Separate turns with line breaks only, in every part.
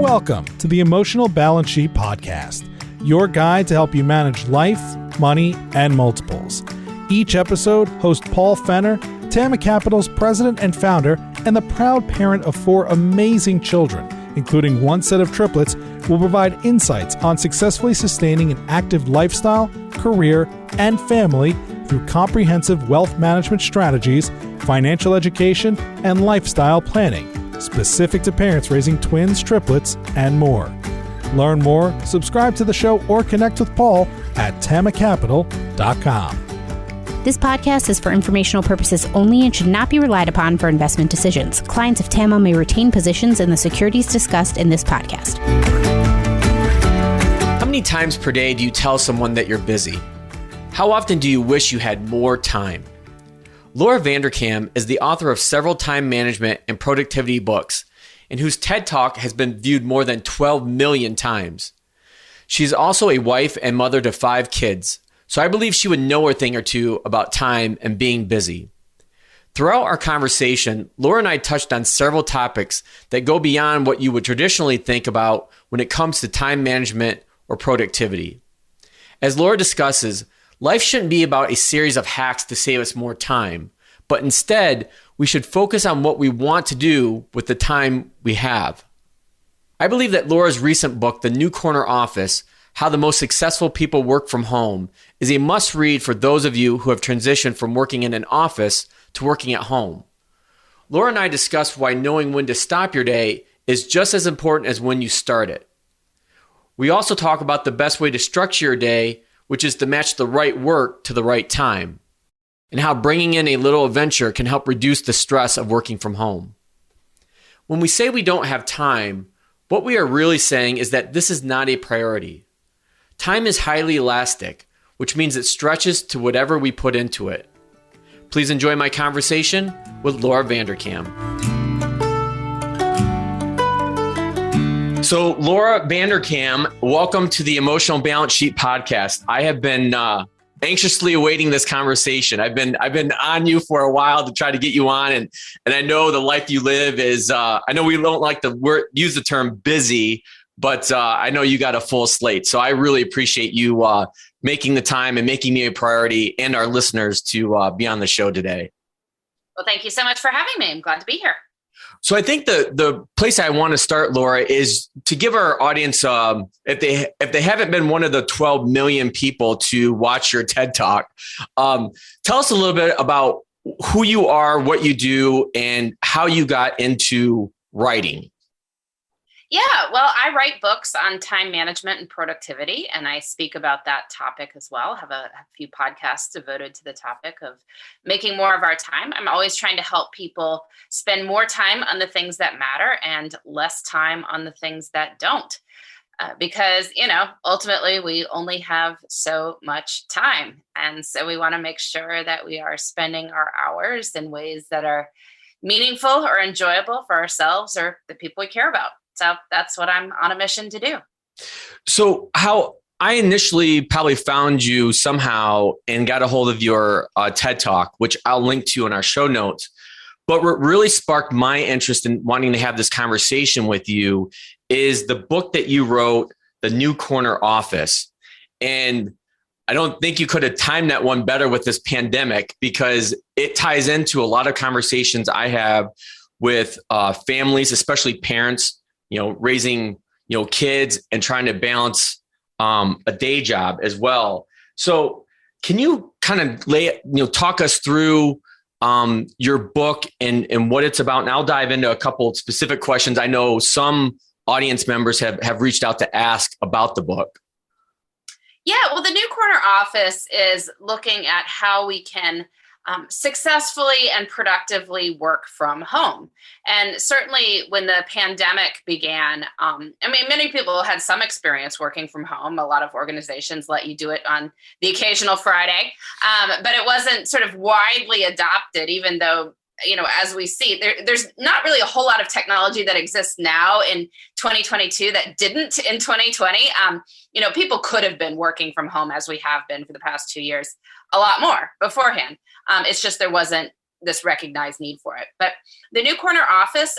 Welcome to the Emotional Balance Sheet Podcast, your guide to help you manage life, money, and multiples. Each episode, host Paul Fenner, Tama Capital's president and founder, and the proud parent of 4 amazing children, including 1 set of triplets, will provide insights on successfully sustaining an active lifestyle, career, and family through comprehensive wealth management strategies, financial education, and lifestyle planning, specific to parents raising twins, triplets, and more. Learn more, subscribe to the show, or connect with Paul at tamacapital.com.
This podcast is for informational purposes only and should not be relied upon for investment decisions. Clients of TAMA may retain positions in the securities discussed in this podcast.
How many times per day do you tell someone that you're busy? How often do you wish you had more time? Laura Vanderkam is the author of several time management and productivity books, and whose TED Talk has been viewed more than 12 million times. She's also a wife and mother to 5 kids, so I believe she would know a thing or two about time and being busy. Throughout our conversation, Laura and I touched on several topics that go beyond what you would traditionally think about when it comes to time management or productivity. As Laura discusses, life shouldn't be about a series of hacks to save us more time, but instead, we should focus on what we want to do with the time we have. I believe that Laura's recent book, The New Corner Office, How the Most Successful People Work from Home, is a must-read for those of you who have transitioned from working in an office to working at home. Laura and I discussed why knowing when to stop your day is just as important as when you start it. We also talk about the best way to structure your day, which is to match the right work to the right time, and how bringing in a little adventure can help reduce the stress of working from home. When we say we don't have time, what we are really saying is that this is not a priority. Time is highly elastic, which means it stretches to whatever we put into it. Please enjoy my conversation with Laura Vanderkam. So, Laura Vanderkam, welcome to the Emotional Balance Sheet Podcast. I have been anxiously awaiting this conversation. I've been on you for a while to try to get you on, and I know the life you live is. I know we don't like to use the term busy, but I know you got a full slate. So I really appreciate you making the time and making me a priority, and our listeners to be on the show today.
Well, thank you so much for having me. I'm glad to be here.
So I think the place I want to start, Laura, is to give our audience, if they haven't been one of the 12 million people to watch your TED Talk, tell us a little bit about who you are, what you do, and how you got into writing.
Yeah, well, I write books on time management and productivity, and I speak about that topic as well. I have a few podcasts devoted to the topic of making more of our time. I'm always trying to help people spend more time on the things that matter and less time on the things that don't. Because, ultimately we only have so much time. And so we want to make sure that we are spending our hours in ways that are meaningful or enjoyable for ourselves or the people we care about. So that's what I'm on a mission to do.
So how I initially probably found you somehow and got a hold of your TED Talk, which I'll link to in our show notes. But what really sparked my interest in wanting to have this conversation with you is the book that you wrote, The New Corner Office. And I don't think you could have timed that one better with this pandemic, because it ties into a lot of conversations I have with families, especially parents, raising, kids and trying to balance a day job as well. So can you kind of talk us through your book and what it's about? And I'll dive into a couple of specific questions I know some audience members have reached out to ask about the book.
Yeah, well, the New Corner Office is looking at how we can successfully and productively work from home. And certainly when the pandemic began, many people had some experience working from home. A lot of organizations let you do it on the occasional Friday, but it wasn't sort of widely adopted, even though, as we see, there's not really a whole lot of technology that exists now in 2022 that didn't in 2020. People could have been working from home, as we have been for the past 2 years, a lot more beforehand. It's just there wasn't this recognized need for it. But the New Corner Office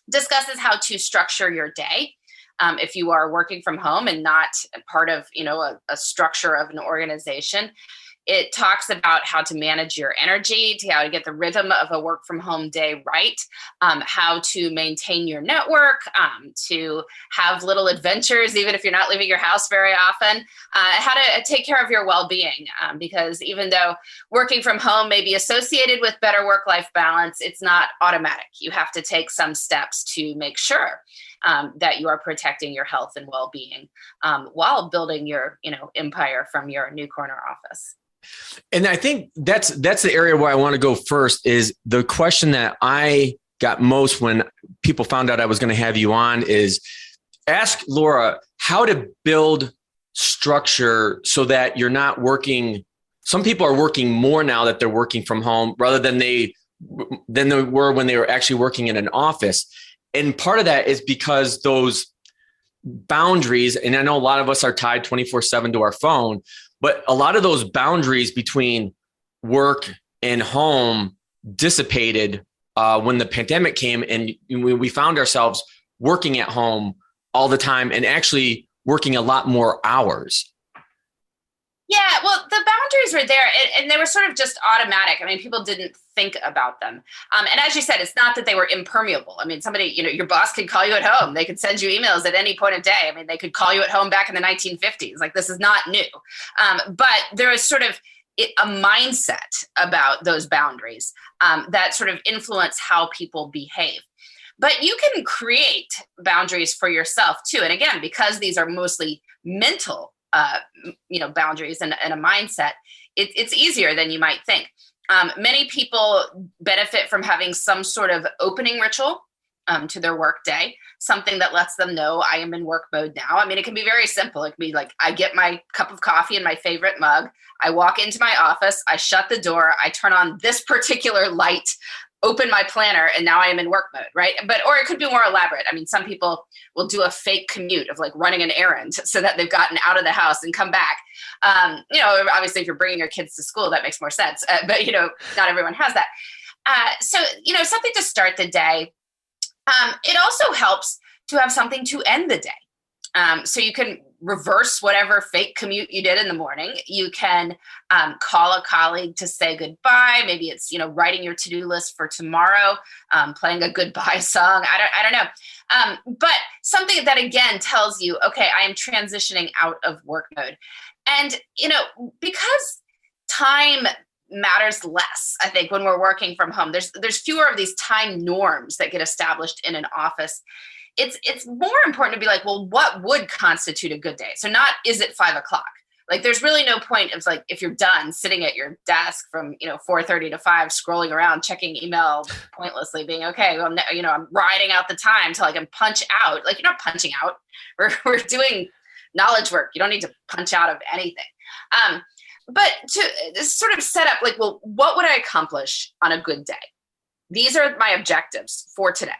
discusses how to structure your day. If you are working from home and not part of, a structure of an organization. It talks about how to manage your energy, how to get the rhythm of a work from home day right, how to maintain your network, to have little adventures, even if you're not leaving your house very often, how to take care of your well-being. Because even though working from home may be associated with better work-life balance, it's not automatic. You have to take some steps to make sure that you are protecting your health and well-being while building your, empire from your new corner office.
And I think that's the area where I want to go first. Is the question that I got most when people found out I was going to have you on is ask Laura how to build structure so that you're not working. Some people are working more now that they're working from home rather than they were when they were actually working in an office. And part of that is because those boundaries, and I know a lot of us are tied 24/7 to our phone, but a lot of those boundaries between work and home dissipated when the pandemic came, and we found ourselves working at home all the time and actually working a lot more hours.
Yeah, well, the boundaries were there and they were sort of just automatic. I mean, people didn't think about them. And as you said, it's not that they were impermeable. I mean, somebody, your boss could call you at home. They could send you emails at any point of day. I mean, they could call you at home back in the 1950s. Like, this is not new. But there is sort of a mindset about those boundaries that sort of influence how people behave. But you can create boundaries for yourself too. And again, because these are mostly mental boundaries and a mindset, it's easier than you might think. Many people benefit from having some sort of opening ritual to their work day, something that lets them know I am in work mode now. I mean, it can be very simple. It can be like, I get my cup of coffee in my favorite mug. I walk into my office. I shut the door. I turn on this particular light, open my planner, and now I am in work mode, right? Or it could be more elaborate. I mean, some people will do a fake commute of like running an errand so that they've gotten out of the house and come back. Obviously, if you're bringing your kids to school, that makes more sense. But not everyone has that. So something to start the day. It also helps to have something to end the day. So you can reverse whatever fake commute you did in the morning. You can call a colleague to say goodbye. Maybe it's, writing your to-do list for tomorrow, playing a goodbye song. I don't know. But something that, again, tells you, okay, I am transitioning out of work mode. And, because time matters less, I think, when we're working from home, there's fewer of these time norms that get established in an office. It's more important to be like, well, what would constitute a good day? So not, is it 5 o'clock? Like, there's really no point of like, if you're done sitting at your desk from, 4:30 to 5, scrolling around, checking email pointlessly, being okay, well, I'm riding out the time till I can punch out. Like, you're not punching out. We're doing knowledge work. You don't need to punch out of anything. But to sort of set up like, well, what would I accomplish on a good day? These are my objectives for today.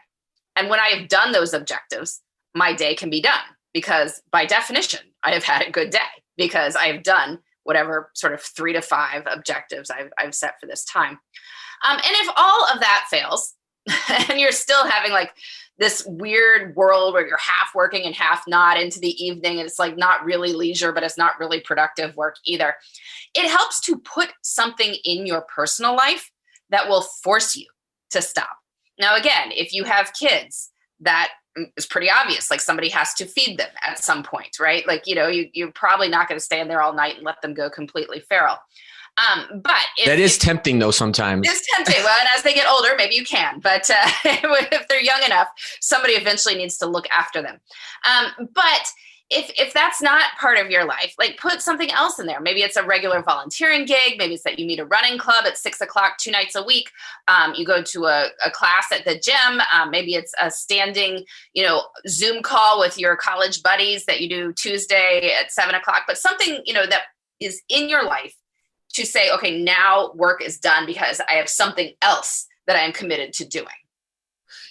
And when I have done those objectives, my day can be done because by definition, I have had a good day because I have done whatever sort of 3 to 5 objectives I've set for this time. And if all of that fails and you're still having like this weird world where you're half working and half not into the evening, and it's like not really leisure, but it's not really productive work either, it helps to put something in your personal life that will force you to stop. Now, again, if you have kids, that is pretty obvious. Like, somebody has to feed them at some point, right? Like, you're probably not going to stay in there all night and let them go completely feral. But
that is tempting, though, sometimes. It's
tempting. Well, and as they get older, maybe you can. But if they're young enough, somebody eventually needs to look after them. But if that's not part of your life, like, put something else in there. Maybe it's a regular volunteering gig. Maybe it's that you meet a running club at 6 o'clock, 2 nights a week. You go to a class at the gym. Maybe it's a standing, Zoom call with your college buddies that you do Tuesday at 7 o'clock. But something, that is in your life to say, okay, now work is done because I have something else that I am committed to doing.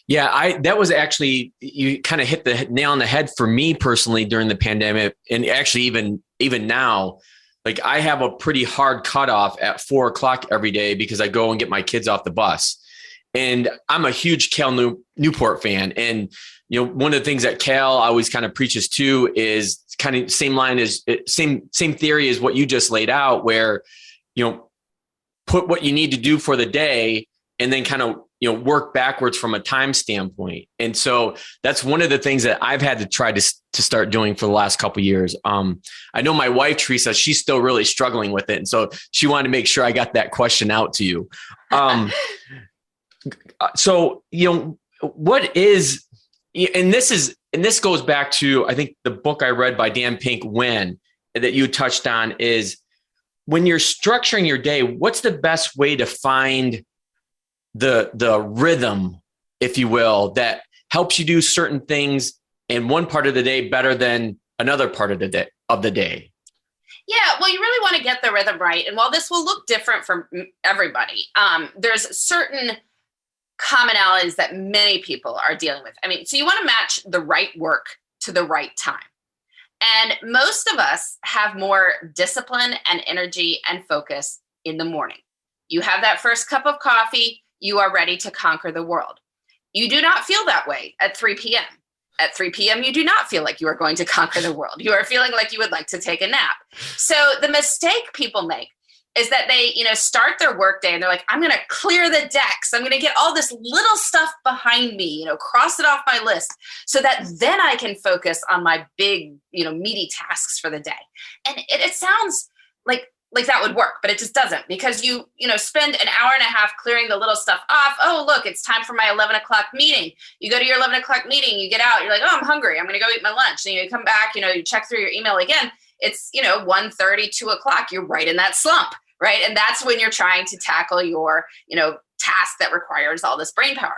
Yeah, that was actually, you kind of hit the nail on the head for me personally during the pandemic. And actually even now, like, I have a pretty hard cutoff at 4 o'clock every day because I go and get my kids off the bus. And I'm a huge Cal Newport fan. And, one of the things that Cal always kind of preaches to is kind of same theory as what you just laid out, where, put what you need to do for the day and then kind of, work backwards from a time standpoint. And so that's one of the things that I've had to try to start doing for the last couple of years. I know my wife, Teresa, she's still really struggling with it. And so she wanted to make sure I got that question out to you. So, what is, and this goes back to, I think the book I read by Dan Pink, When, that you touched on, is when you're structuring your day, what's the best way to find the rhythm, if you will, that helps you do certain things in one part of the day better than another part of the day?
Yeah, well, you really want to get the rhythm right. And while this will look different for everybody, there's certain commonalities that many people are dealing with. I mean, so you want to match the right work to the right time. And most of us have more discipline and energy and focus in the morning. You have that first cup of coffee, you are ready to conquer the world. You do not feel that way at 3 p.m. At 3 p.m., you do not feel like you are going to conquer the world. You are feeling like you would like to take a nap. So the mistake people make is that they, start their workday and they're like, I'm going to clear the decks. I'm going to get all this little stuff behind me, cross it off my list so that then I can focus on my big, meaty tasks for the day. And it sounds like that would work, but it just doesn't, because you spend an hour and a half clearing the little stuff off. Oh, look, it's time for my 11 o'clock meeting. You go to your 11 o'clock meeting, you get out, you're like, oh, I'm hungry. I'm going to go eat my lunch. And you come back, you check through your email again. It's, 1:30, 2 o'clock. You're right in that slump, right? And that's when you're trying to tackle your, task that requires all this brain power.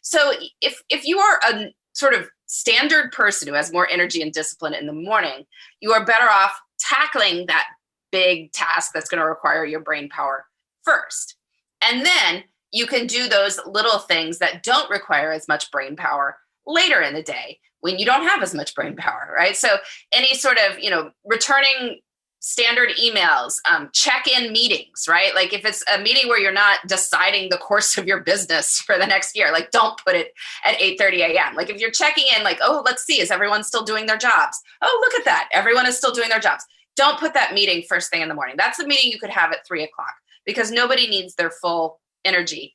So if you are a sort of standard person who has more energy and discipline in the morning, you are better off tackling that big task that's going to require your brain power first. And then you can do those little things that don't require as much brain power later in the day when you don't have as much brain power, right? So any sort of, returning standard emails, check-in meetings, right? Like if it's a meeting where you're not deciding the course of your business for the next year, like don't put it at 8:30 a.m. Like if you're checking in, like, oh, let's see, is everyone still doing their jobs? Oh, look at that. Everyone is still doing their jobs. Don't put that meeting first thing in the morning. That's a meeting you could have at 3 o'clock because nobody needs their full energy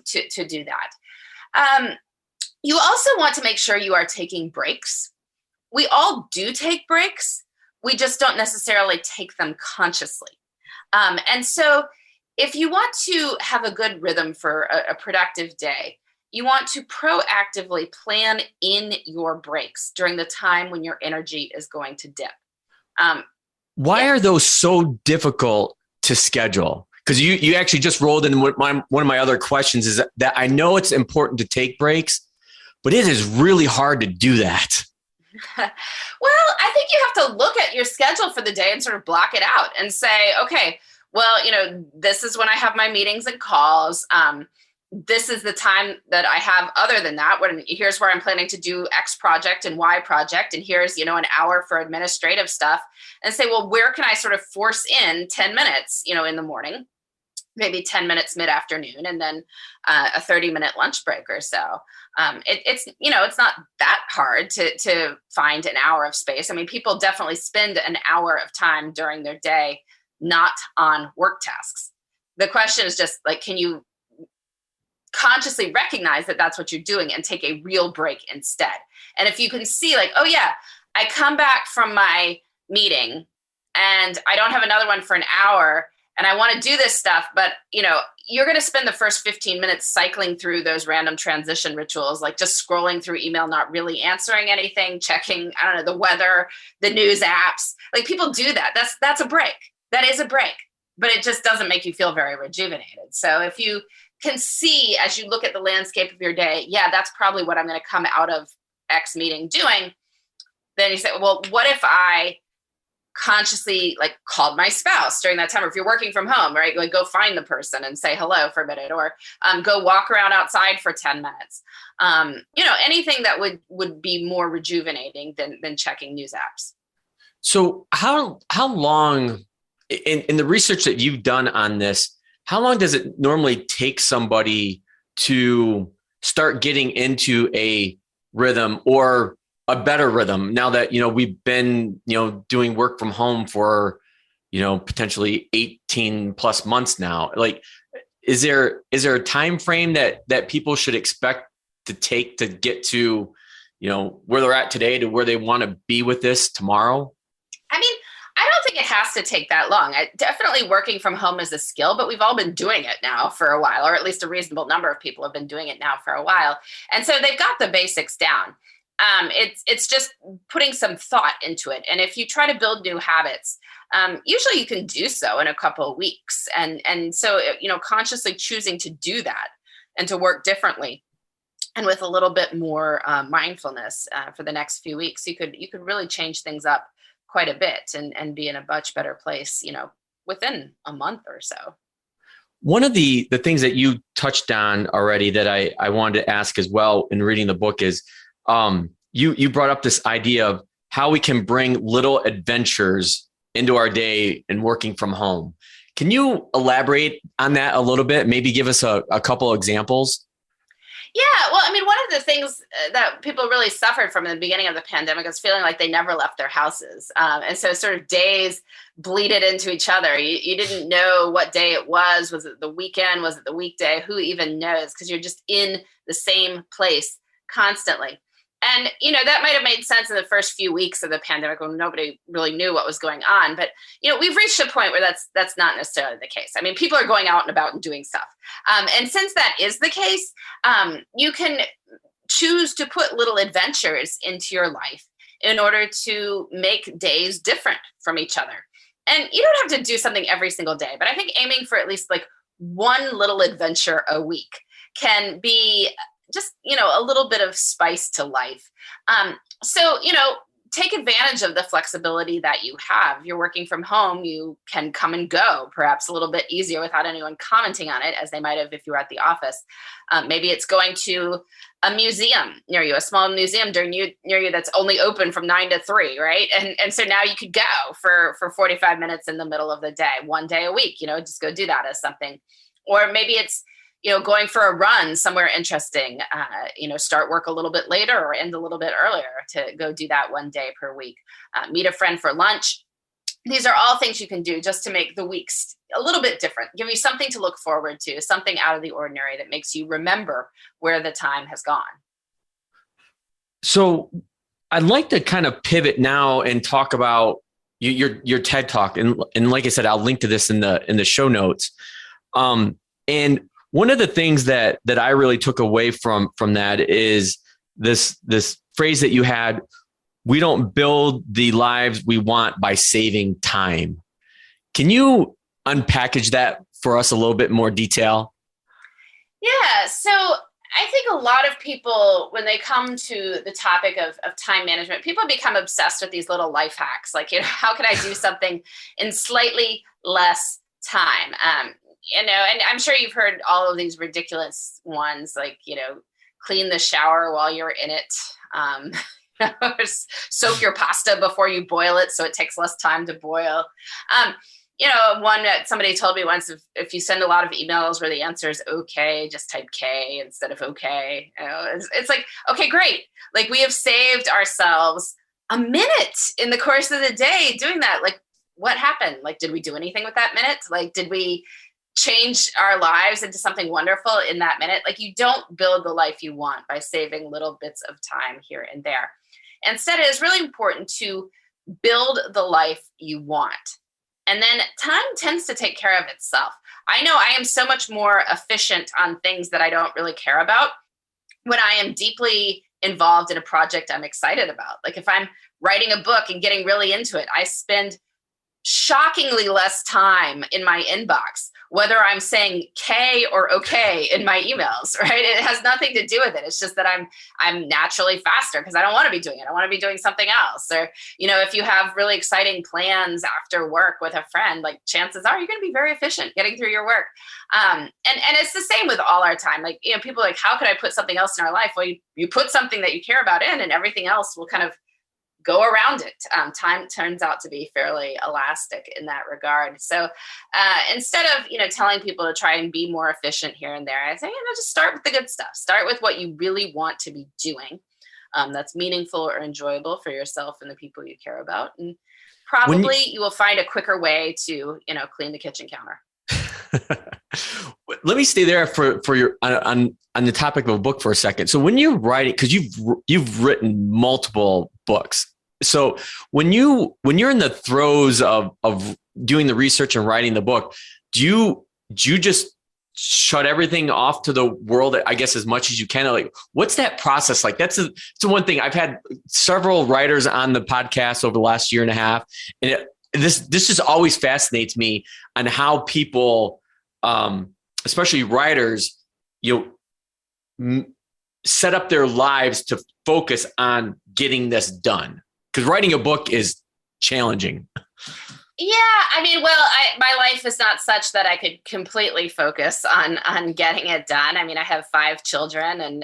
to do that. You also want to make sure you are taking breaks. We all do take breaks. We just don't necessarily take them consciously. And so if you want to have a good rhythm for a productive day, you want to proactively plan in your breaks during the time when your energy is going to dip.
Why are those so difficult to schedule? Because you actually just rolled in one of my other questions is that I know it's important to take breaks, but it is really hard to do that.
Well, I think you have to look at your schedule for the day and sort of block it out and say, okay, well, this is when I have my meetings and calls. This is the time that I have other than that. Here's where I'm planning to do X project and Y project. And here's, an hour for administrative stuff, and say, well, where can I sort of force in 10 minutes, in the morning, maybe 10 minutes mid-afternoon, and then a 30-minute lunch break or so. It's not that hard to find an hour of space. I mean, people definitely spend an hour of time during their day, not on work tasks. The question is just like, can you consciously recognize that that's what you're doing and take a real break instead? And if you can see like, oh yeah, I come back from my meeting and I don't have another one for an hour and I want to do this stuff, but you're going to spend the first 15 minutes cycling through those random transition rituals, like just scrolling through email, not really answering anything, checking, the weather, the news apps. Like people do that. That's a break. That is a break, but it just doesn't make you feel very rejuvenated. So if you can see as you look at the landscape of your day, yeah, that's probably what I'm going to come out of X meeting doing. Then you say, well, what if I consciously called my spouse during that time? Or if you're working from home, right, like go find the person and say hello for a minute, or go walk around outside for 10 minutes. Anything that would be more rejuvenating than checking news apps.
So how long in the research that you've done on this, how long does it normally take somebody to start getting into a rhythm or a better rhythm now that, we've been, doing work from home for, potentially 18 plus months now? Like, is there a time frame that people should expect to take to get to, where they're at today to where they want to be with this tomorrow?
I mean, I don't think it has to take that long. Definitely working from home is a skill, but we've all been doing it now for a while, or at least a reasonable number of people have been doing it now for a while. And so they've got the basics down. It's just putting some thought into it. And if you try to build new habits, usually you can do so in a couple of weeks. And so, consciously choosing to do that and to work differently and with a little bit more mindfulness for the next few weeks, you could really change things up quite a bit and be in a much better place, within a month or so.
One of the things that you touched on already that I wanted to ask as well in reading the book is you brought up this idea of how we can bring little adventures into our day and working from home. Can you elaborate on that a little bit? Maybe give us a couple examples.
Yeah, well, I mean, one of the things that people really suffered from in the beginning of the pandemic is feeling like they never left their houses. And so sort of days bleeded into each other. You didn't know what day it was. Was it the weekend? Was it the weekday? Who even knows? Because you're just in the same place constantly. And, that might have made sense in the first few weeks of the pandemic when nobody really knew what was going on. But, we've reached a point where that's not necessarily the case. I mean, people are going out and about and doing stuff. And since that is the case, you can choose to put little adventures into your life in order to make days different from each other. And you don't have to do something every single day, but I think aiming for at least like one little adventure a week can be just, a little bit of spice to life. So, take advantage of the flexibility that you have. You're working from home. You can come and go perhaps a little bit easier without anyone commenting on it as they might have if you were at the office. Maybe it's going to a museum near you, a small museum near you that's only open from 9 to 3, right? And so now you could go for 45 minutes in the middle of the day, one day a week, just go do that as something. Or maybe it's, going for a run somewhere interesting, start work a little bit later or end a little bit earlier to go do that one day per week. Meet a friend for lunch. These are all things you can do just to make the weeks a little bit different, give you something to look forward to, something out of the ordinary that makes you remember where the time has gone.
So I'd like to kind of pivot now and talk about your TED Talk. And like I said, I'll link to this in the show notes. And one of the things that I really took away from that is this phrase that you had: we don't build the lives we want by saving time. Can you unpackage that for us a little bit more detail?
Yeah. So I think a lot of people, when they come to the topic of time management, people become obsessed with these little life hacks. Like, how can I do something in slightly less time? And I'm sure you've heard all of these ridiculous ones, like, clean the shower while you're in it. Soak your pasta before you boil it so it takes less time to boil. One that somebody told me once, if you send a lot of emails where the answer is okay, just type K instead of okay. It's like, okay, great. Like, we have saved ourselves a minute in the course of the day doing that. Like, what happened? Like, did we do anything with that minute? Like, did we change our lives into something wonderful in that minute? Like, you don't build the life you want by saving little bits of time here and there. Instead, it is really important to build the life you want. And then time tends to take care of itself. I know I am so much more efficient on things that I don't really care about when I am deeply involved in a project I'm excited about. Like, if I'm writing a book and getting really into it, I spend shockingly less time in my inbox, whether I'm saying K or okay in my emails, right? It has nothing to do with it. It's just that I'm naturally faster because I don't want to be doing it. I want to be doing something else. Or, if you have really exciting plans after work with a friend, like, chances are you're going to be very efficient getting through your work. And it's the same with all our time. Like, people are like, how could I put something else in our life? Well, you put something that you care about in, and everything else will kind of go around it. Time turns out to be fairly elastic in that regard. So instead of, telling people to try and be more efficient here and there, I think, just start with the good stuff. Start with what you really want to be doing that's meaningful or enjoyable for yourself and the people you care about. And probably you will find a quicker way to, clean the kitchen counter.
Let me stay there for your on the topic of a book for a second. So when you're writing, because you've written multiple books, so when you're in the throes of doing the research and writing the book, do you just shut everything off to the world, I guess, as much as you can? Like, what's that process like? That's the one thing. I've had several writers on the podcast over the last year and a half, and this just always fascinates me on how people, especially writers, set up their lives to focus on getting this done. Because writing a book is challenging.
Yeah, my life is not such that I could completely focus on getting it done. I have 5 children, and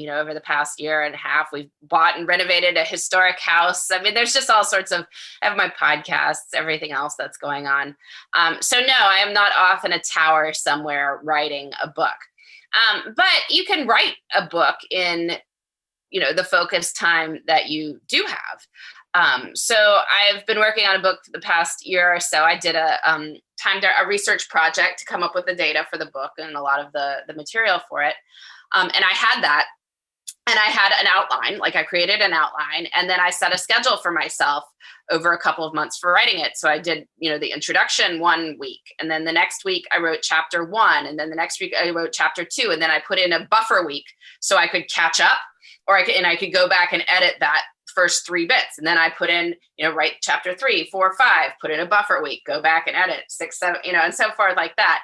over the past year and a half, we've bought and renovated a historic house. There's just all sorts of. I have my podcasts, everything else that's going on. So no, I am not off in a tower somewhere writing a book. But you can write a book in, the focused time that you do have. So I've been working on a book for the past year or so. I did a research project to come up with the data for the book and a lot of the material for it. And I had that, and I had an outline, like I created an outline, and then I set a schedule for myself over a couple of months for writing it. So I did, the introduction 1 week, and then the next week I wrote chapter 1, and then the next week I wrote chapter 2, and then I put in a buffer week so I could catch up, or I could go back and edit that first 3 bits. And then I put in, write chapter 3, 4, 5, put in a buffer week, go back and edit 6, 7, and so forth like that.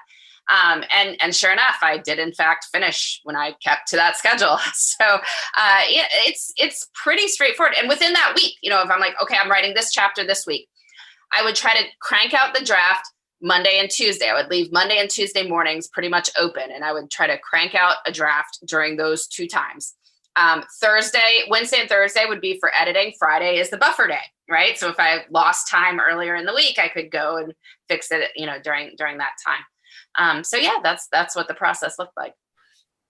And sure enough, I did in fact finish when I kept to that schedule. So it's pretty straightforward. And within that week, if I'm like, okay, I'm writing this chapter this week, I would try to crank out the draft Monday and Tuesday. I would leave Monday and Tuesday mornings pretty much open, and I would try to crank out a draft during those 2 times. Wednesday and Thursday would be for editing. Friday is the buffer day, right? So if I lost time earlier in the week, I could go and fix it, during that time. So yeah, that's what the process looked like.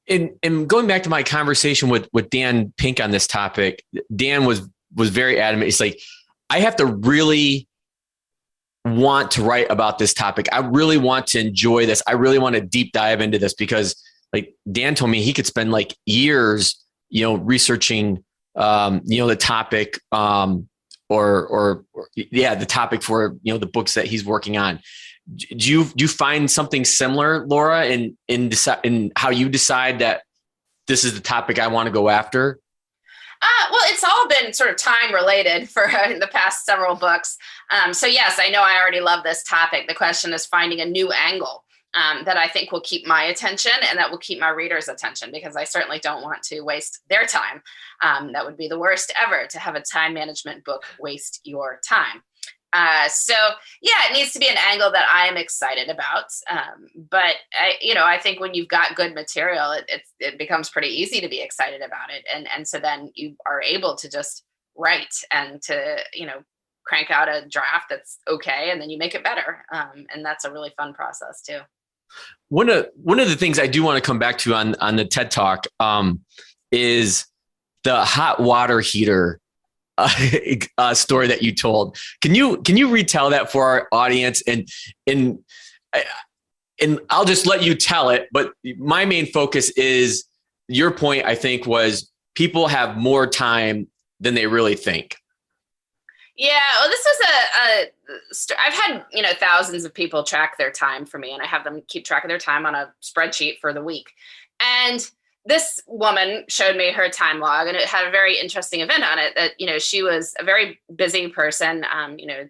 And going back to my conversation with Dan Pink on this topic, Dan was very adamant. It's like, I have to really want to write about this topic. I really want to enjoy this. I really want to deep dive into this, because like Dan told me he could spend like years researching, the topic, the topic for, the books that he's working on. Do you find something similar, Laura, in how you decide that this is the topic I want to go after?
Well, it's all been sort of time related for the past several books. So yes, I know I already love this topic. The question is finding a new angle that I think will keep my attention and that will keep my readers' attention, because I certainly don't want to waste their time. That would be the worst ever, to have a time management book waste your time. So yeah, it needs to be an angle that I am excited about. But I think when you've got good material, it becomes pretty easy to be excited about it. And so then you are able to just write and to, crank out a draft that's okay, and then you make it better. And that's a really fun process too.
One of the things I do want to come back to on the TED Talk is the hot water heater story that you told. Can you retell that for our audience? And I'll just let you tell it. But my main focus is your point. I think was people have more time than they really think.
Yeah, well, this is I've had, thousands of people track their time for me, and I have them keep track of their time on a spreadsheet for the week. And this woman showed me her time log, and it had a very interesting event on it that, she was a very busy person,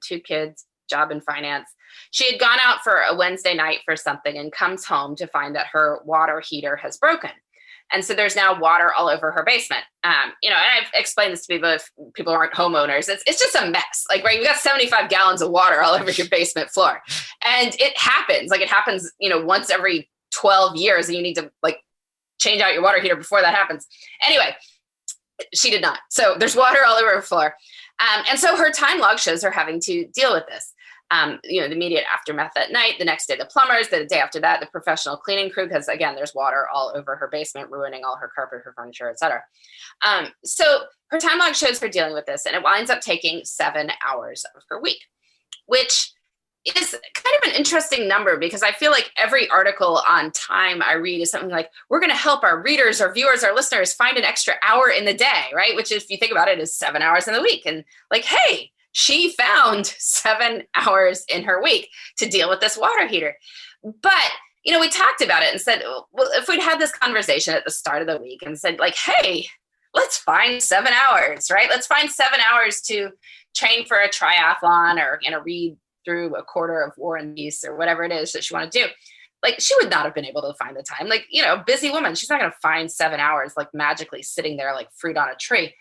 2 kids, job in finance. She had gone out for a Wednesday night for something and comes home to find that her water heater has broken. And so there's now water all over her basement. And I've explained this to people if people aren't homeowners. It's just a mess. Like, right, you got 75 gallons of water all over your basement floor. And it happens. Like, it happens, once every 12 years, and you need to change out your water heater before that happens. Anyway, she did not. So there's water all over her floor. And so her time log shows her having to deal with this. The immediate aftermath at night, the next day, the plumbers, the day after that, the professional cleaning crew, because again, there's water all over her basement, ruining all her carpet, her furniture, etc. So her time log shows her dealing with this, and it winds up taking 7 hours of her week, which is kind of an interesting number because I feel like every article on time I read is something like, we're going to help our readers, our viewers, our listeners find an extra hour in the day, right? Which, if you think about it, is 7 hours in the week. And like, hey, she found 7 hours in her week to deal with this water heater. But, we talked about it and said, well, if we'd had this conversation at the start of the week and said like, hey, let's find 7 hours, right? Let's find 7 hours to train for a triathlon or, read through a quarter of War and Peace or whatever it is that she wanted to do. Like, she would not have been able to find the time. Like, busy woman, she's not going to find 7 hours, like magically sitting there like fruit on a tree.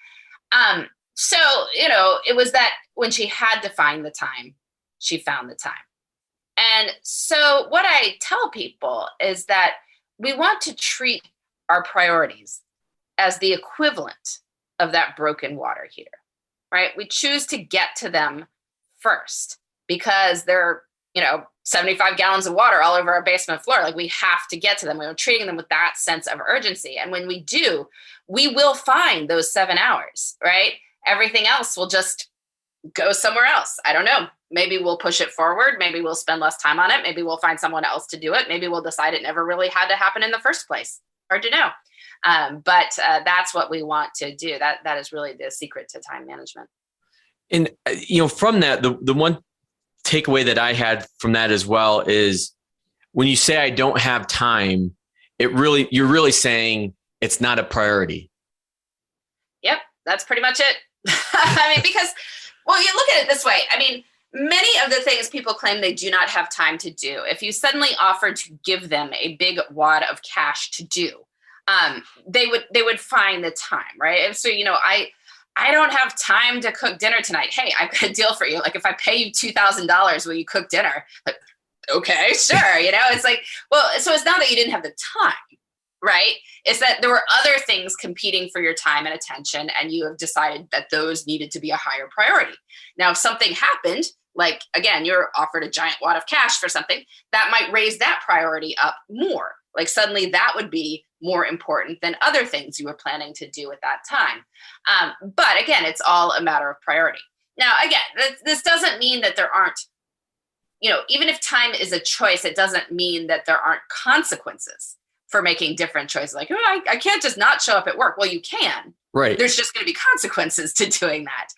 So, it was that when she had to find the time, she found the time. And so what I tell people is that we want to treat our priorities as the equivalent of that broken water heater, right? We choose to get to them first because they're, 75 gallons of water all over our basement floor. Like, we have to get to them. We're treating them with that sense of urgency. And when we do, we will find those 7 hours, right? Everything else will just go somewhere else. I don't know. Maybe we'll push it forward. Maybe we'll spend less time on it. Maybe we'll find someone else to do it. Maybe we'll decide it never really had to happen in the first place. Hard to know. But that's what we want to do. That is really the secret to time management.
And, from that, the one takeaway that I had from that as well is when you say I don't have time, you're really saying it's not a priority. Yep.
That's pretty much it. Because, you look at it this way. Many of the things people claim they do not have time to do, if you suddenly offered to give them a big wad of cash to do, they would find the time, right? And so, I don't have time to cook dinner tonight. Hey, I've got a deal for you. Like, if I pay you $2,000, will you cook dinner? Like, okay, sure. It's like, well, so it's not that you didn't have the time, right? It's that there were other things competing for your time and attention, and you have decided that those needed to be a higher priority. Now, if something happened, like, again, you're offered a giant wad of cash for something, that might raise that priority up more. Like, suddenly that would be more important than other things you were planning to do at that time. But again, it's all a matter of priority. Now, again, this doesn't mean that there aren't, even if time is a choice, it doesn't mean that there aren't consequences for making different choices. Like, I can't just not show up at work. Well, you can.
Right.
There's just going to be consequences to doing that.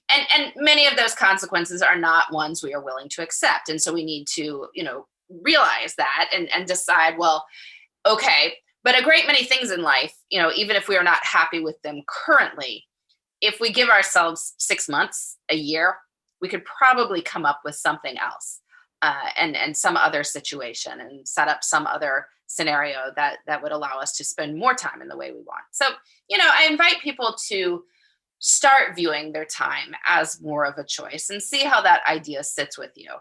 And many of those consequences are not ones we are willing to accept. And so we need to, realize that and decide, well, okay, but a great many things in life, even if we are not happy with them currently, if we give ourselves 6 months, a year, we could probably come up with something else and some other situation and set up some other scenario that would allow us to spend more time in the way we want. So, I invite people to start viewing their time as more of a choice and see how that idea sits with you.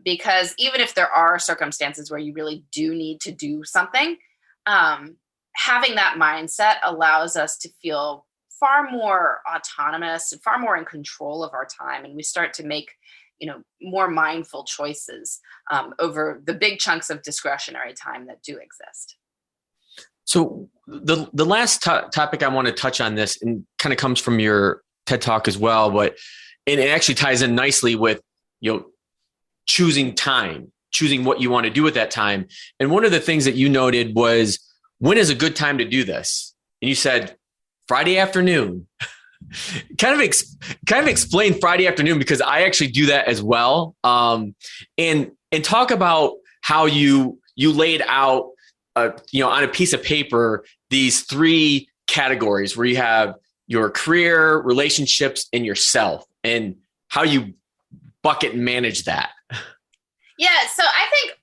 Because even if there are circumstances where you really do need to do something, having that mindset allows us to feel far more autonomous and far more in control of our time. And we start to make, more mindful choices over the big chunks of discretionary time that do exist.
So the last topic I want to touch on this, and kind of comes from your TED Talk as well, but it actually ties in nicely with, choosing time, choosing what you want to do with that time. And one of the things that you noted was, when is a good time to do this? And you said Friday afternoon. kind of explain Friday afternoon, because I actually do that as well. And talk about how you laid out, on a piece of paper, these 3 categories where you have your career, relationships, and yourself, and how you bucket and manage that.
Yeah, so I think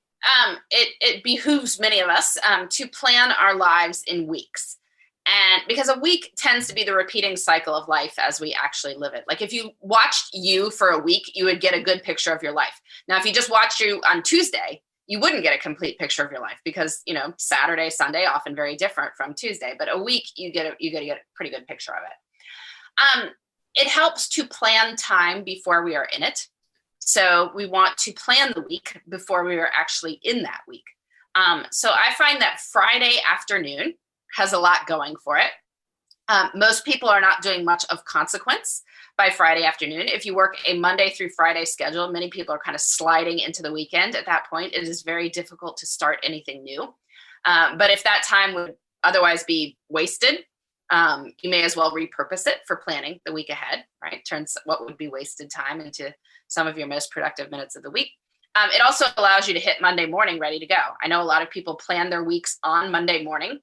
it behooves many of us to plan our lives in weeks. And because a week tends to be the repeating cycle of life as we actually live it. Like, if you watched you for a week, you would get a good picture of your life. Now, if you just watched you on Tuesday, you wouldn't get a complete picture of your life because, Saturday, Sunday, often very different from Tuesday. But a week, you get a pretty good picture of it. it helps to plan time before we are in it. So we want to plan the week before we are actually in that week. So I find that Friday afternoon has a lot going for it. Most people are not doing much of consequence by Friday afternoon. If you work a Monday through Friday schedule, many people are kind of sliding into the weekend. At that point, it is very difficult to start anything new. But if that time would otherwise be wasted, you may as well repurpose it for planning the week ahead, right? Turns what would be wasted time into some of your most productive minutes of the week. It also allows you to hit Monday morning ready to go. I know a lot of people plan their weeks on Monday morning,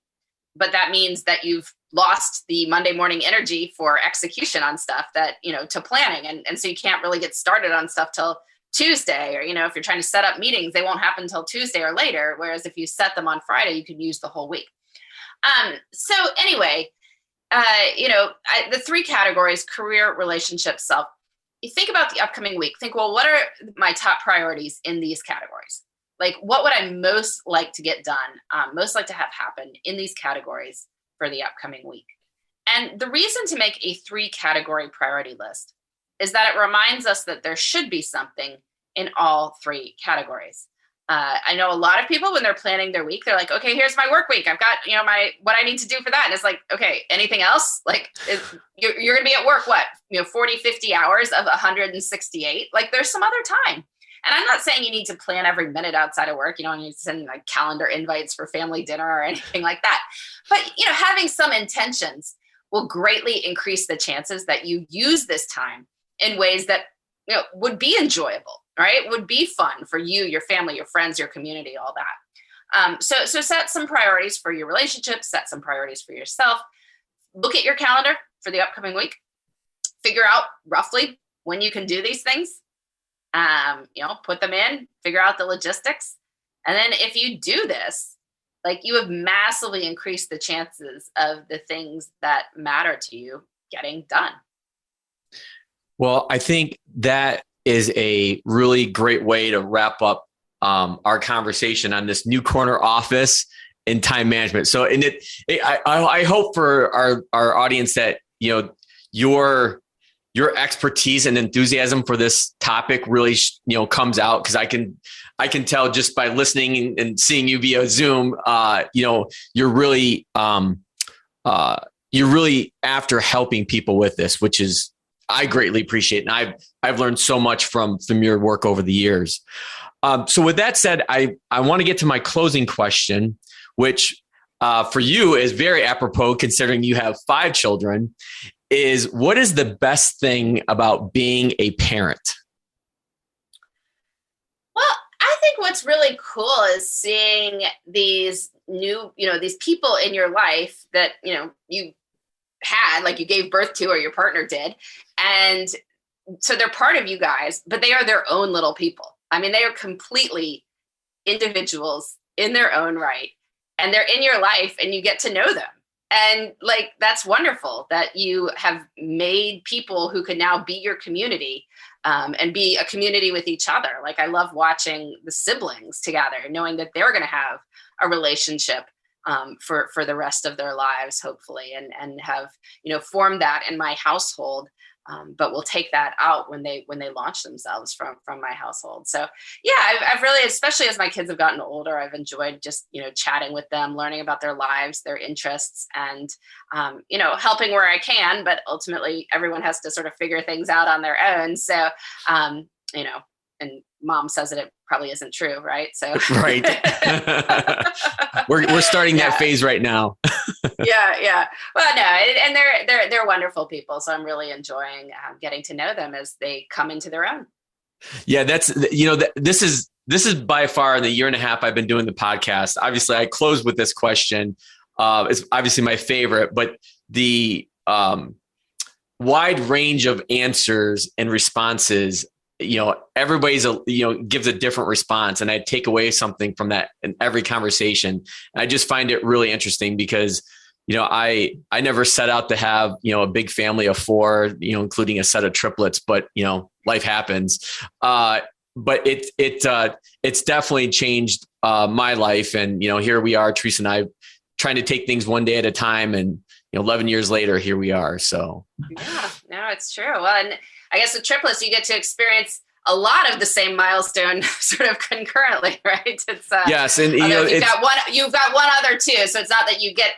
but that means that you've lost the Monday morning energy for execution on stuff that, to planning. And so you can't really get started on stuff till Tuesday, or, if you're trying to set up meetings, they won't happen until Tuesday or later. Whereas if you set them on Friday, you can use the whole week. So anyway, the three categories: career, relationship, self. You think about the upcoming week, think, well, what are my top priorities in these categories? Like, what would I most like to get done, most like to have happen in these categories for the upcoming week? And the reason to make a 3-category priority list is that it reminds us that there should be something in all 3 categories. I know a lot of people, when they're planning their week, they're like, okay, here's my work week. I've got, what I need to do for that. And it's like, okay, anything else? Like, you're going to be at work, 40, 50 hours of 168? Like, there's some other time. And I'm not saying you need to plan every minute outside of work. You don't need to send like calendar invites for family dinner or anything like that. But, having some intentions will greatly increase the chances that you use this time in ways that, would be enjoyable, right? Would be fun for you, your family, your friends, your community, all that. So set some priorities for your relationships, set some priorities for yourself. Look at your calendar for the upcoming week. Figure out roughly when you can do these things. Put them in, figure out the logistics. And then if you do this, like, you have massively increased the chances of the things that matter to you getting done.
Well, I think that is a really great way to wrap up our conversation on this new corner office in time management. So, I hope for our audience that, your expertise and enthusiasm for this topic really, comes out, because I can tell just by listening and seeing you via Zoom, you're really after helping people with this, which is, I greatly appreciate. And I've learned so much from your work over the years. So with that said, I want to get to my closing question, which for you is very apropos considering you have 5 children, is what is the best thing about being a parent?
Well, I think what's really cool is seeing these new, these people in your life that, you had, like, you gave birth to, or your partner did. And so they're part of you guys, but they are their own little people. I mean, they are completely individuals in their own right, and they're in your life and you get to know them. And like, that's wonderful that you have made people who can now be your community, and be a community with each other. Like, I love watching the siblings together, knowing that they're going to have a relationship for the rest of their lives, hopefully, and have, formed that in my household. But we'll take that out when they launch themselves from my household. So yeah, I've really, especially as my kids have gotten older, I've enjoyed just, chatting with them, learning about their lives, their interests, and, helping where I can, but ultimately everyone has to sort of figure things out on their own. So, and mom says that it probably isn't true. Right. So,
right. we're starting that phase right now.
Yeah. Well, no, and they're wonderful people. So I'm really enjoying getting to know them as they come into their own.
Yeah, that's, this is by far in the year and a half I've been doing the podcast. Obviously, I closed with this question. It's obviously my favorite, but the wide range of answers and responses, everybody's gives a different response, and I take away something from that in every conversation. And I just find it really interesting because, I never set out to have, a big family of 4, including a set of triplets, but, life happens. But it's definitely changed my life. And, here we are, Teresa and I, trying to take things one day at a time and, 11 years later, here we are. So
yeah, no, it's true. Well, and I guess with triplets, you get to experience a lot of the same milestone sort of concurrently, right? It's
yes, and
you've got one other too, so it's not that you get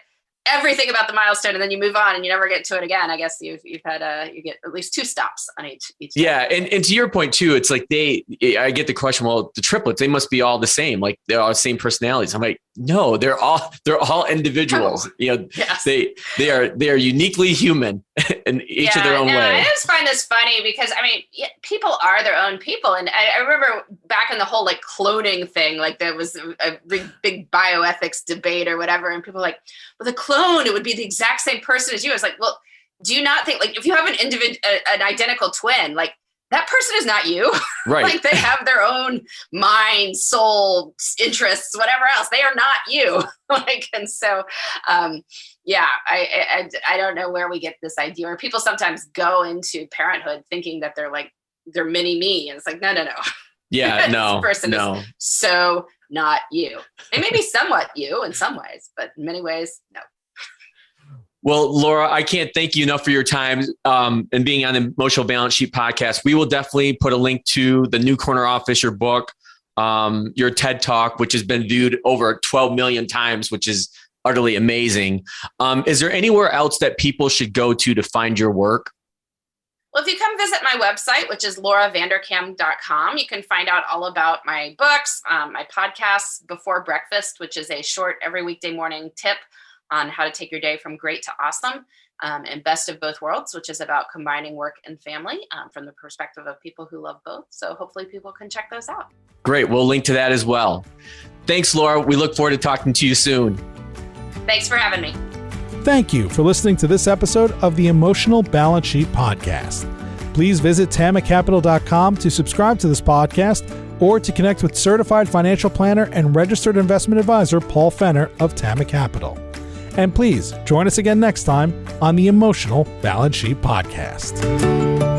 everything about the milestone and then you move on and you never get to it again. I guess you've had you get at least 2 stops on each.
Yeah, and to your point too, it's like I get the question, well, the triplets, they must be all the same, like they're all the same personalities. I'm like, no, they're all individuals.
Yes.
They are uniquely human in each of their own way.
I just find this funny because people are their own people, and I remember back in the whole like cloning thing, like there was a big bioethics debate or whatever, and people were like, well, the clone, it would be the exact same person as you. I was like, well, do you not think, like, if you have an identical twin, like that person is not you,
right?
Like they have their own mind, soul, interests, whatever else. They are not you. And so, I don't know where we get this idea. Or people sometimes go into parenthood thinking that they're mini me, and it's like, no.
Yeah, no,
this person is so not you. It may be somewhat you in some ways, but in many ways, no.
Well, Laura, I can't thank you enough for your time and being on the Emotional Balance Sheet podcast. We will definitely put a link to the New Corner Office, your book, your TED Talk, which has been viewed over 12 million times, which is utterly amazing. Is there anywhere else that people should go to find your work?
Well, if you come visit my website, which is lauravanderkam.com, you can find out all about my books, my podcasts, Before Breakfast, which is a short every weekday morning tip on how to take your day from great to awesome, and Best of Both Worlds, which is about combining work and family from the perspective of people who love both. So hopefully people can check those out.
Great. We'll link to that as well. Thanks, Laura. We look forward to talking to you soon.
Thanks for having me.
Thank you for listening to this episode of the Emotional Balance Sheet Podcast. Please visit tamacapital.com to subscribe to this podcast or to connect with certified financial planner and registered investment advisor Paul Fenner of Tama Capital. And please join us again next time on the Emotional Balance Sheet Podcast.